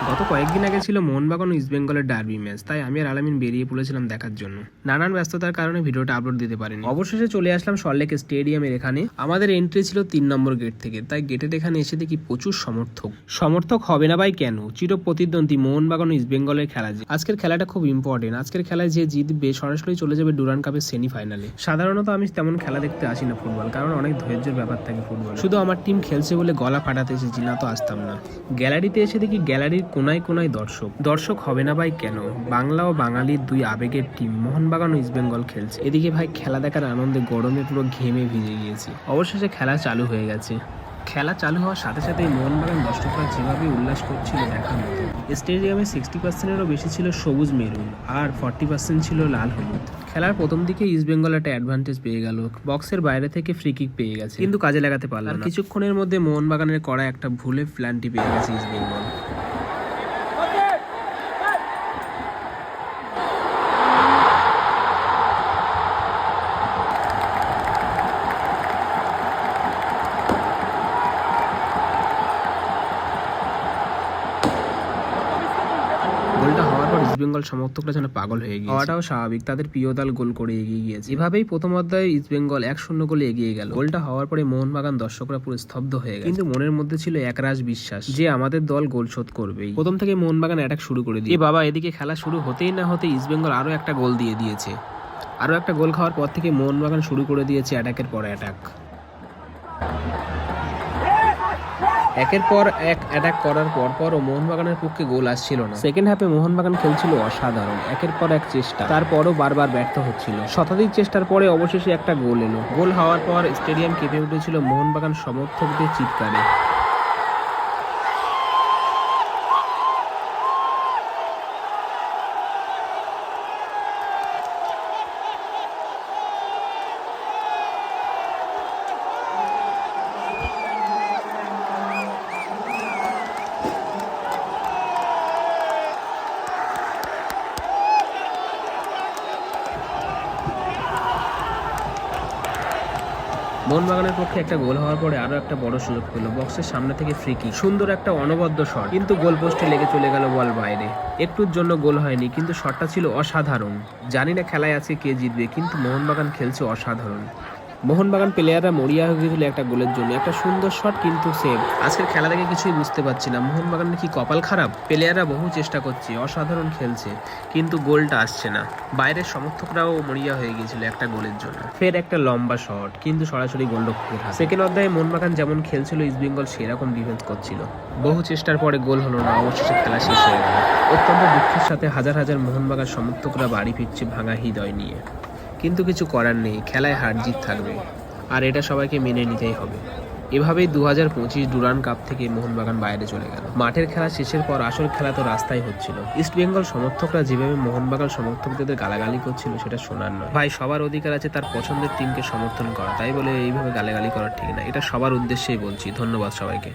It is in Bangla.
গত কয়েকদিন আগে ছিল মোহনবাগান ও ইস্টবেঙ্গলের ডার্বি ম্যাচ, তাই আমি আর আলামিন বেরিয়ে পড়েছিলাম দেখার জন্য। নানান ব্যস্ততার কারণে ভিডিওটা আপলোড দিতে পারিনি। অবশেষে চলে আসলাম সল্টলেক স্টেডিয়ামের এখানে। আমাদের এন্ট্রি ছিল 3 নম্বর গেট থেকে, তাই গেটের এখানে এসে দেখি প্রচুর সমর্থক হবে না ভাই কেন? চির প্রতিদ্বন্দ্বী মোহনবাগান ও ইস্টবেঙ্গলের খেলা। আজকের খেলাটা খুব ইম্পর্টেন্ট। আজকের খেলায় যে জিতবে সরাসরি চলে যাবে ডুরান্ড কাপের সেমিফাইনালে। সাধারণত আমি তেমন খেলা দেখতে আসি না ফুটবল, কারণ অনেক ধৈর্যের ব্যাপার থাকে ফুটবল। শুধু আমার টিম খেলছে বলে গলা ফাটাতে এসেছি, না তো আসতাম না। গ্যালারিতে এসে দেখি গ্যালারির কোনায় কোনায় দর্শক হবে না ভাই কেন? বাংলা ও বাঙালির দুই আবেগের টিম মোহনবাগান ও ইস্টবেঙ্গল খেলছে। এদিকে ভাই খেলা দেখার আনন্দে গরমে পুরো ঘেমে ভিজে গিয়েছি। অবশেষে খেলা চালু হয়ে গেছে। খেলা চালু হওয়ার সাথে সাথেই মোহনবাগান দর্শকরা যেভাবে উল্লাস করছিল দেখার মতো। স্টেডিয়ামে 60%-এরও বেশি ছিল সবুজ মেরুন, আর 40% ছিল লাল হলুদ। খেলার প্রথম দিকে ইস্টবেঙ্গল একটা অ্যাডভান্টেজ পেয়ে গেল, বক্সের বাইরে থেকে ফ্রি কিক পেয়ে গেছে, কিন্তু কাজে লাগাতে পারল না। কিছুক্ষণের মধ্যে মোহনবাগানের করা একটা ভুলে প্ল্যানটি পেয়ে গেছে ইস্টবেঙ্গল। গোলটা হওয়ার পর ইস্টবেঙ্গল সমর্থকরা যেন পাগল হয়ে গিয়েছে। হওয়াটাও স্বাভাবিক, তাদের প্রিয় দল গোল করে এগিয়ে গিয়েছে। এভাবেই প্রথম অধ্যায়ে ইস্টবেঙ্গল 1-0 গোলে এগিয়ে গেল। গোলটা হওয়ার পরে মোহনবাগান দর্শকরা পুরো স্তব্ধ হয়ে গেল, কিন্তু মনের মধ্যে ছিল একরাশ বিশ্বাস যে আমাদের দল গোল শোধ করবেই। প্রথম থেকে মোহনবাগান অ্যাটাক শুরু করে দিয়ে বাবা, এদিকে খেলা শুরু হতেই না হতে ইস্টবেঙ্গল আরো একটা গোল দিয়ে দিয়েছে। আরো একটা গোল খাওয়ার পর থেকে মোহনবাগান শুরু করে দিয়েছে অ্যাটাকের পর অ্যাটাক। একের পর এক অ্যাটাক করার পরও মোহনবাগানের পক্ষে গোল আসছিল না। সেকেন্ড হাফে মোহনবাগান খেলছিল অসাধারণ, একের পর এক চেষ্টা, তারপরও বারবার ব্যর্থ হচ্ছিল। শতাধিক চেষ্টার পরে অবশেষে একটা গোল এলো। গোল হওয়ার পর স্টেডিয়াম কেঁপে উঠেছিল মোহনবাগান সমর্থকদের চিৎকারে। মোহনবাগানের পক্ষে একটা গোল হওয়ার পরে আরো একটা বড় সুযোগ পেল। বক্সের সামনে থেকে ফ্রি কিক, সুন্দর একটা অনবদ্য শট, কিন্তু গোল পোস্টে লেগে চলে গেল বল বাইরে। একটুর জন্য গোল হয়নি, কিন্তু শটটা ছিল অসাধারণ। জানি না খেলায় আজকে কে জিতবে, কিন্তু মোহনবাগান খেলছে অসাধারণ। মোহনবাগান প্লেয়াররা মরিয়া হয়ে গিয়েছিল একটা গোলের জন্য। একটা সুন্দর শট, কিন্তু সেভ। আজকের খেলা দেখে কিছুই বুঝতে পারছি না, মোহনবাগানের কি কপাল খারাপ? প্লেয়াররা বহু চেষ্টা করছে, অসাধারণ খেলছে, কিন্তু গোলটা আসছে না। বাইরের সমর্থকরাও মরিয়া হয়ে গিয়েছিল একটা গোলের জন্য। ফের একটা লম্বা শট, কিন্তু সরাসরি গোলরক্ষকের হাতে। সেকেন্ড অধ্যায়ে মোহনবাগান যেমন খেলছিল ইস্টবেঙ্গল সেরকম ডিফেন্স করছিল। বহু চেষ্টার পরে গোল হলো না, অবশেষে খেলা শেষ হয়ে গেল। অত্যন্ত দুঃখের সাথে হাজার হাজার মোহনবাগান সমর্থকরা বাড়ি ফিরছে ভাঙা হৃদয় নিয়ে। কিন্তু কিছু করার নেই, খেলায় হার জিত থাকবে, আর এটা সবাইকে মেনে নিতেই হবে। এভাবেই 2025 ডুরান্ড কাপ থেকে মোহনবাগান বাইরে চলে গেল। মাঠের খেলা শেষের পর আসল খেলা তো রাস্তায় হচ্ছিল। ইস্টবেঙ্গল সমর্থকরা যেভাবে মোহনবাগান সমর্থকদের গালাগালি করছিল সেটা শোনার নয়। ভাই, সবার অধিকার আছে তার পছন্দের টিমকে সমর্থন করা, তাই বলে এইভাবে গালাগালি করা ঠিক না। এটা সবার উদ্দেশ্যেই বলছি। ধন্যবাদ সবাইকে।